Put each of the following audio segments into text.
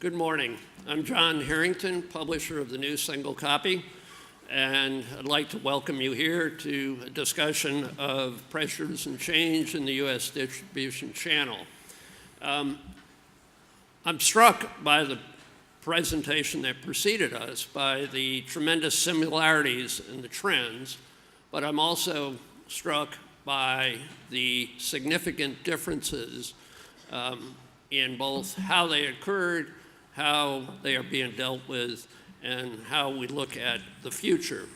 Good morning. I'm John Harrington, publisher of the new single copy, and I'd like to welcome you here to a discussion of pressures and change in the U.S. distribution channel. I'm struck by the presentation that preceded us, by the tremendous similarities in the trends, but I'm also struck by the significant differences in both how they occurred, how they are being dealt with, and how we look at the future.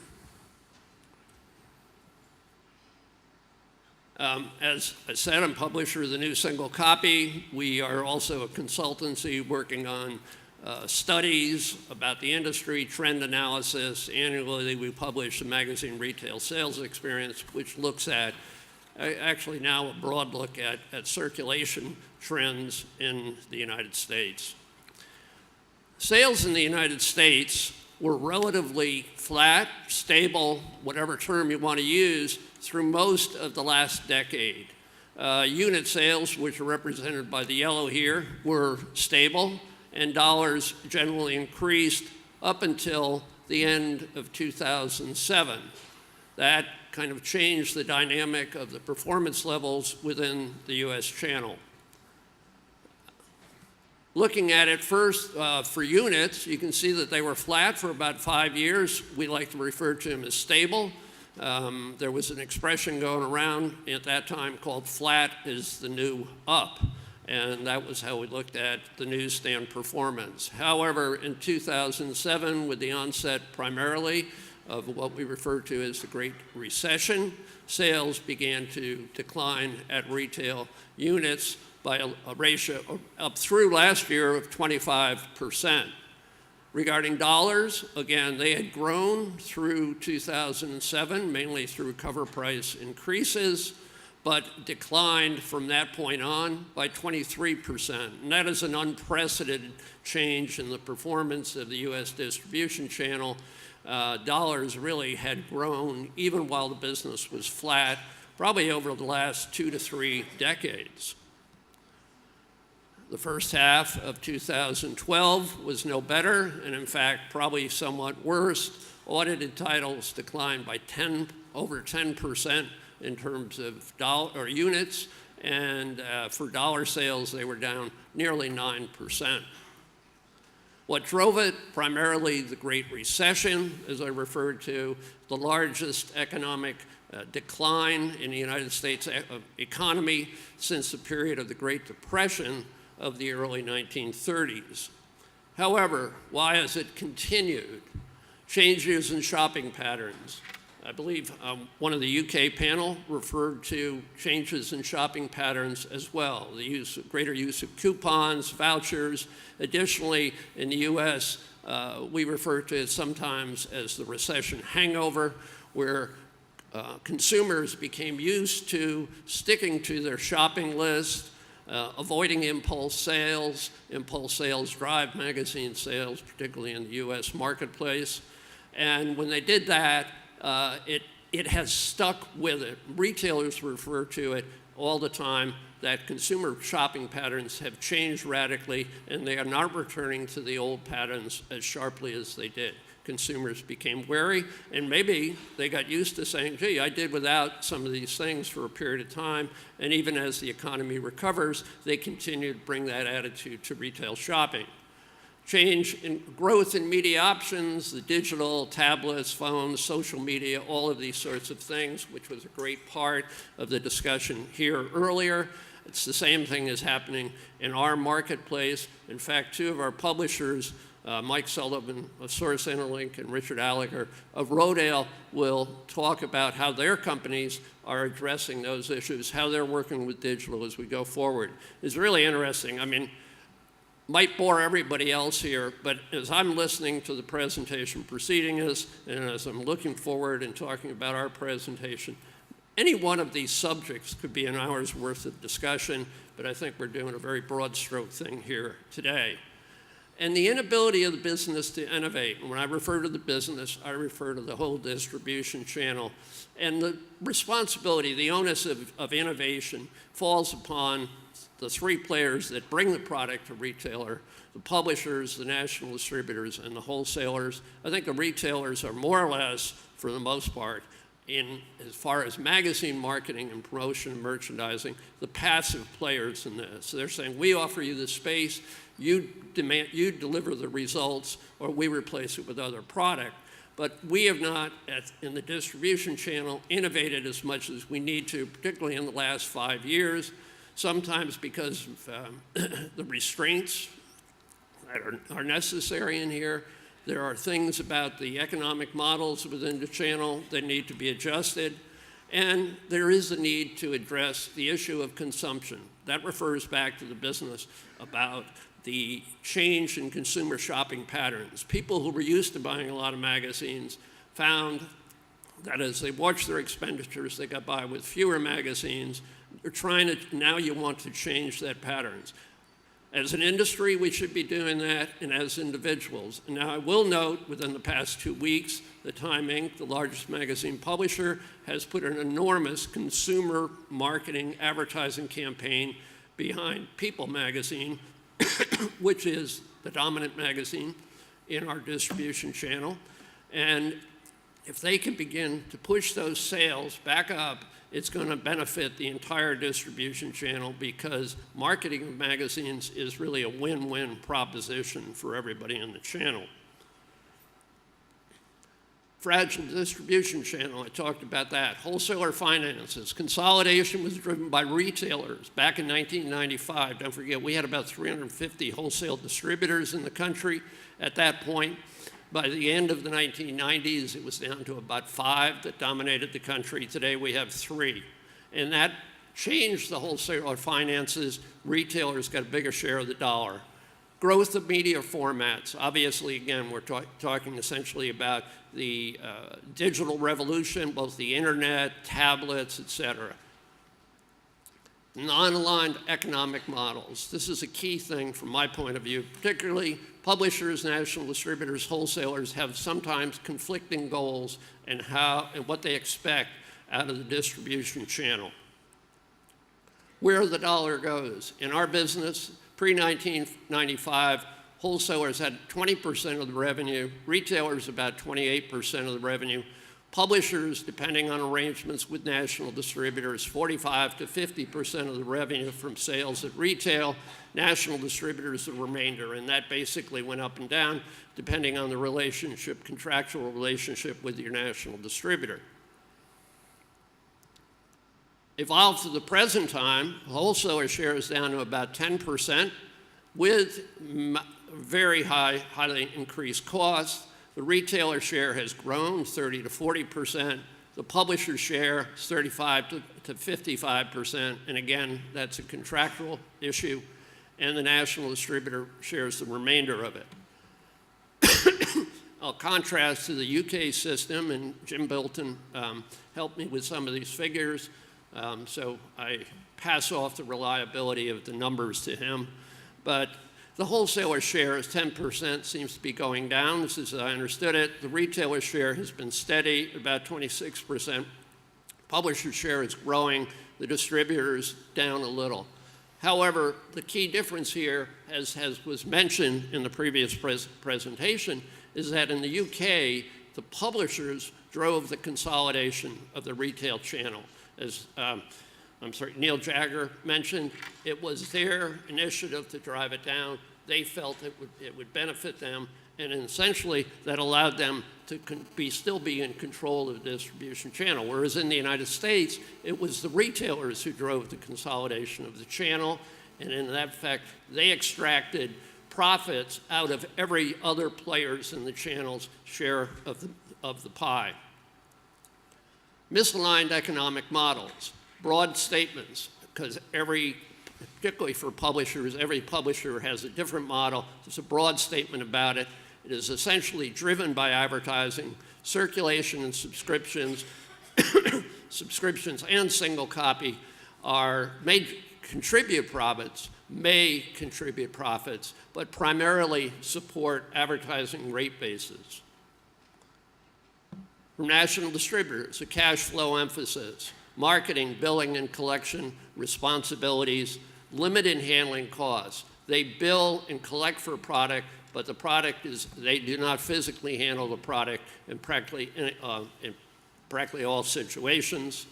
As I said, I'm publisher of the new single copy. We are also a consultancy working on studies about the industry, trend analysis. Annually, we publish the magazine Retail Sales Experience, which looks at, actually now a broad look at circulation trends in the United States. Sales in the United States were relatively flat, stable, whatever term you want to use, through most of the last decade. Unit sales, which are represented by the yellow here, were stable, and dollars generally increased up until the end of 2007. That kind of changed the dynamic of the performance levels within the U.S. channel. Looking at it first for units, you can see that they were flat for about 5 years. We like to refer to them as stable. There was an expression going around at that time called flat is the new up, and that was how we looked at the newsstand performance. However, in 2007, with the onset primarily of what we refer to as the Great Recession, sales began to decline at retail units by a ratio up through last year of 25%. Regarding dollars, again, they had grown through 2007, mainly through cover price increases, but declined from that point on by 23%. And that is an unprecedented change in the performance of the U.S. distribution channel. Dollars really had grown even while the business was flat, probably over the last 2 to 3 decades. The first half of 2012 was no better, and in fact, probably somewhat worse. Audited titles declined by over 10% in terms of units, and for dollar sales, they were down nearly 9%. What drove it? Primarily the Great Recession, as I referred to, the largest economic decline in the United States economy since the period of the Great Depression of the early 1930s. However, why has it continued? Changes in shopping patterns. I believe one of the UK panel referred to changes in shopping patterns as well, the greater use of coupons, vouchers. Additionally, in the US, we refer to it sometimes as the recession hangover, where consumers became used to sticking to their shopping list, avoiding impulse sales. Impulse sales drive magazine sales, particularly in the US marketplace. And when they did that, it has stuck with it. Retailers refer to it all the time that consumer shopping patterns have changed radically, and they are not returning to the old patterns as sharply as they did. Consumers became wary, and maybe they got used to saying, gee, I did without some of these things for a period of time, and even as the economy recovers, they continue to bring that attitude to retail shopping. Change in growth in media options, the digital, tablets, phones, social media, all of these sorts of things, which was a great part of the discussion here earlier. It's the same thing is happening in our marketplace. In fact, two of our publishers, Mike Sullivan of Source Interlink and Richard Allagher of Rodale, will talk about how their companies are addressing those issues, how they're working with digital as we go forward. It's really interesting. I mean, might bore everybody else here, but as I'm listening to the presentation preceding us, and as I'm looking forward and talking about our presentation, any one of these subjects could be an hour's worth of discussion, but I think we're doing a very broad stroke thing here today. And the inability of the business to innovate. And when I refer to the business, I refer to the whole distribution channel. And the responsibility, the onus of innovation falls upon the three players that bring the product to retailer, the publishers, the national distributors, and the wholesalers. I think the retailers are more or less, for the most part, in as far as magazine marketing and promotion and merchandising, the passive players in this. So they're saying, we offer you the space, you deliver the results, or we replace it with other product. But we have not, in the distribution channel, innovated as much as we need to, particularly in the last 5 years, sometimes because of the restraints that are necessary in here. There are things about the economic models within the channel that need to be adjusted. And there is a need to address the issue of consumption. That refers back to the business about the change in consumer shopping patterns. People who were used to buying a lot of magazines found that as they watched their expenditures, they got by with fewer magazines. They're trying to, now you want to change that patterns. As an industry, we should be doing that, and as individuals. And now I will note, within the past 2 weeks, the Time Inc., the largest magazine publisher, has put an enormous consumer marketing advertising campaign behind People magazine, which is the dominant magazine in our distribution channel. And if they can begin to push those sales back up, it's going to benefit the entire distribution channel, because marketing of magazines is really a win-win proposition for everybody in the channel. Fragile distribution channel, I talked about that. Wholesaler finances. Consolidation was driven by retailers. Back in 1995, don't forget, we had about 350 wholesale distributors in the country at that point. By the end of the 1990s, it was down to about 5 that dominated the country. Today we have 3. And that changed the wholesaler finances. Retailers got a bigger share of the dollar. Growth of media formats. Obviously, again, we're talking essentially about the digital revolution, both the internet, tablets, et cetera. Non-aligned economic models. This is a key thing from my point of view. Particularly, publishers, national distributors, wholesalers have sometimes conflicting goals and what they expect out of the distribution channel. Where the dollar goes. In our business, pre-1995, wholesalers had 20% of the revenue, retailers about 28% of the revenue, publishers, depending on arrangements with national distributors, 45 to 50% of the revenue from sales at retail, national distributors the remainder, and that basically went up and down depending on the relationship, contractual relationship with your national distributor. Evolved to the present time, wholesaler share is down to about 10% with very highly increased costs. The retailer share has grown 30 to 40%. The publisher share is 35 to 55%. And again, that's a contractual issue. And the national distributor shares the remainder of it. I'll contrast to the UK system, and Jim Bilton helped me with some of these figures. So I pass off the reliability of the numbers to him. But the wholesaler share is 10%, seems to be going down. This is as I understood it. The retailer share has been steady, about 26%. Publisher share is growing. The distributors down a little. However, the key difference here, as was mentioned in the previous presentation, is that in the UK, the publishers drove the consolidation of the retail channel. As Neil Jagger mentioned, it was their initiative to drive it down. They felt it would benefit them, and essentially that allowed them to still be in control of the distribution channel. Whereas in the United States, it was the retailers who drove the consolidation of the channel, and in that fact, they extracted profits out of every other players in the channel's share of the pie. Misaligned economic models. Broad statements, because particularly for publishers, every publisher has a different model. There's a broad statement about it. It is essentially driven by advertising, circulation and subscriptions, subscriptions and single copy may contribute profits, but primarily support advertising rate bases. From national distributors, a cash flow emphasis. Marketing, billing, and collection responsibilities, limited handling costs. They bill and collect for a product, but the product is, they do not physically handle the product in practically all situations.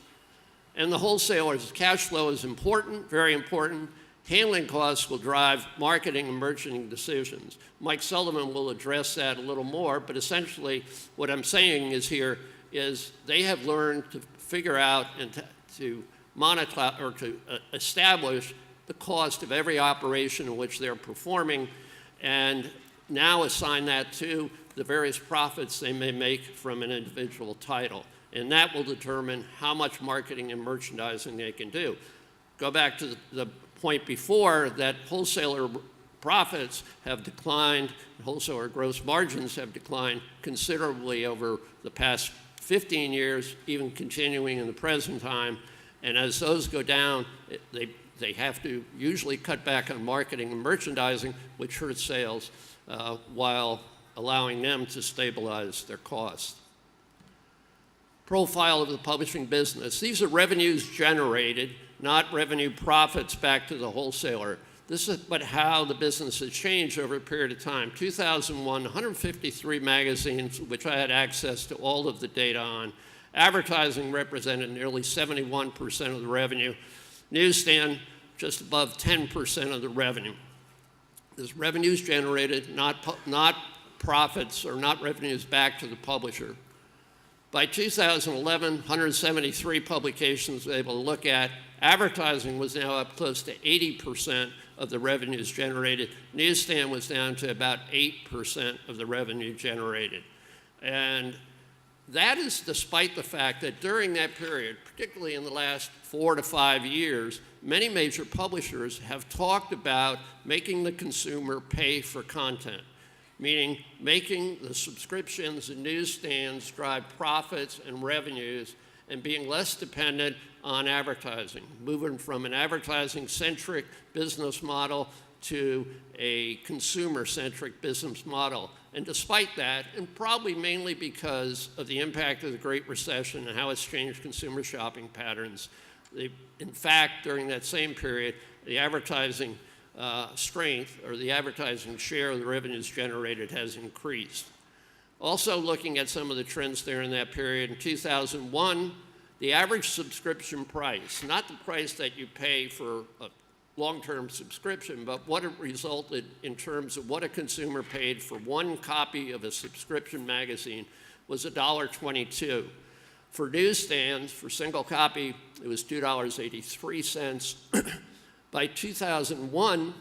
And the wholesaler's cash flow is important, very important. Handling costs will drive marketing and merchanting decisions. Mike Sullivan will address that a little more, but essentially what I'm saying is here is they have learned to figure out and to monetize or to establish the cost of every operation in which they're performing, and now assign that to the various profits they may make from an individual title. And that will determine how much marketing and merchandising they can do. Go back to the point before that wholesaler profits have declined, wholesaler gross margins have declined considerably over the past 15 years, even continuing in the present time. And as those go down, they have to usually cut back on marketing and merchandising, which hurts sales, while allowing them to stabilize their costs. Profile of the publishing business. These are revenues generated, not revenue profits back to the wholesaler. This is but how the business has changed over a period of time. 2001, 153 magazines, which I had access to all of the data on. Advertising represented nearly 71% of the revenue. Newsstand, just above 10% of the revenue. This revenues generated, not profits or not revenues back to the publisher. By 2011, 173 publications were able to look at. Advertising was now up close to 80% of the revenues generated. Newsstand was down to about 8% of the revenue generated. And that is despite the fact that during that period, particularly in the last 4 to 5 years, many major publishers have talked about making the consumer pay for content, meaning making the subscriptions and newsstands drive profits and revenues and being less dependent on advertising, moving from an advertising-centric business model to a consumer-centric business model. And despite that, and probably mainly because of the impact of the Great Recession and how it's changed consumer shopping patterns, in fact, during that same period, the advertising strength or the advertising share of the revenues generated has increased. Also looking at some of the trends there in that period, in 2001, the average subscription price, not the price that you pay for a long-term subscription, but what it resulted in terms of what a consumer paid for one copy of a subscription magazine was $1.22. For newsstands, for single copy, it was $2.83. By 2001,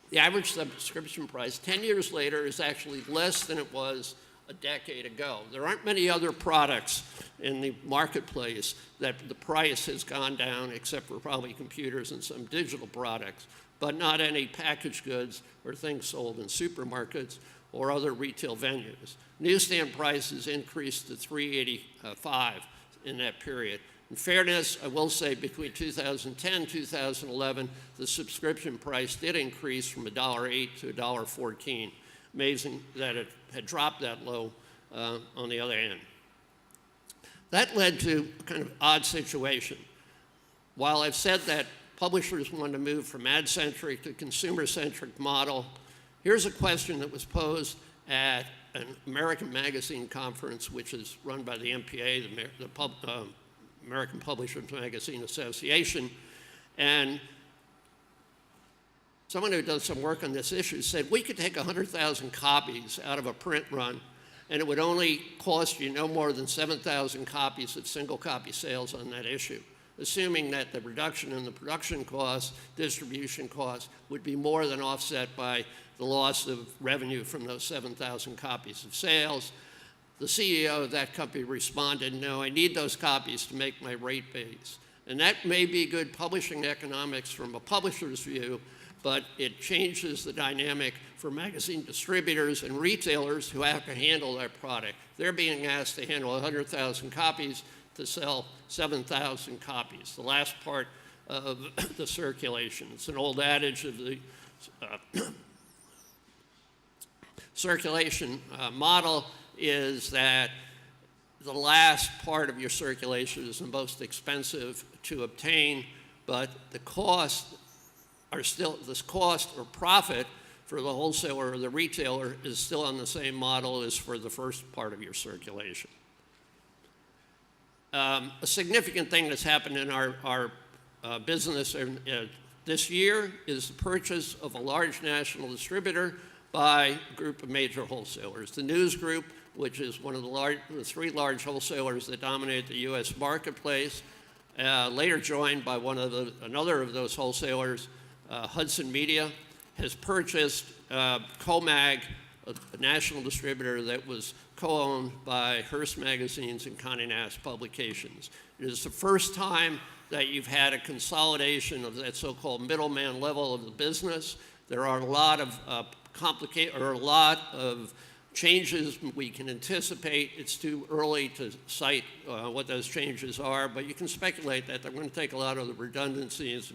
the average subscription price 10 years later is actually less than it was a decade ago. There aren't many other products in the marketplace that the price has gone down, except for probably computers and some digital products, but not any packaged goods or things sold in supermarkets or other retail venues. Newsstand prices increased to $3.85 in that period. In fairness, I will say between 2010 and 2011, the subscription price did increase from $1.08 to $1.14. Amazing that it had dropped that low on the other end. That led to a kind of odd situation. While I've said that publishers want to move from ad-centric to consumer-centric model, here's a question that was posed at an American Magazine conference, which is run by the MPA, the American Publishers Magazine Association. And someone who does some work on this issue said, we could take 100,000 copies out of a print run, and it would only cost you no more than 7,000 copies of single copy sales on that issue, assuming that the reduction in the production costs, distribution costs, would be more than offset by the loss of revenue from those 7,000 copies of sales. The CEO of that company responded, no, I need those copies to make my rate base. And that may be good publishing economics from a publisher's view, but it changes the dynamic for magazine distributors and retailers who have to handle that product. They're being asked to handle 100,000 copies to sell 7,000 copies, the last part of the circulation. It's an old adage of the circulation model is that the last part of your circulation is the most expensive to obtain, but the cost this cost or profit for the wholesaler or the retailer is still on the same model as for the first part of your circulation. A significant thing that's happened in our business this year is the purchase of a large national distributor by a group of major wholesalers. The News Group, which is one of the three large wholesalers that dominate the U.S. marketplace, later joined by another of those wholesalers, Hudson Media, has purchased COMAG, a national distributor that was co-owned by Hearst Magazines and Condé Nast Publications. It is the first time that you've had a consolidation of that so-called middleman level of the business. There are a lot of changes we can anticipate. It's too early to cite what those changes are, but you can speculate that they're going to take a lot of the redundancies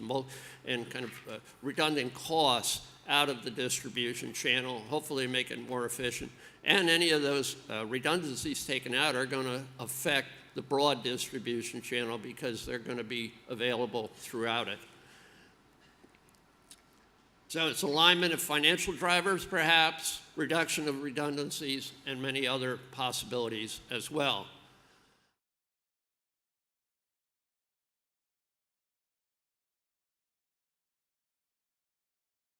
and kind of redundant costs out of the distribution channel, hopefully make it more efficient. And any of those redundancies taken out are going to affect the broad distribution channel because they're going to be available throughout it. So it's alignment of financial drivers, perhaps, reduction of redundancies, and many other possibilities as well.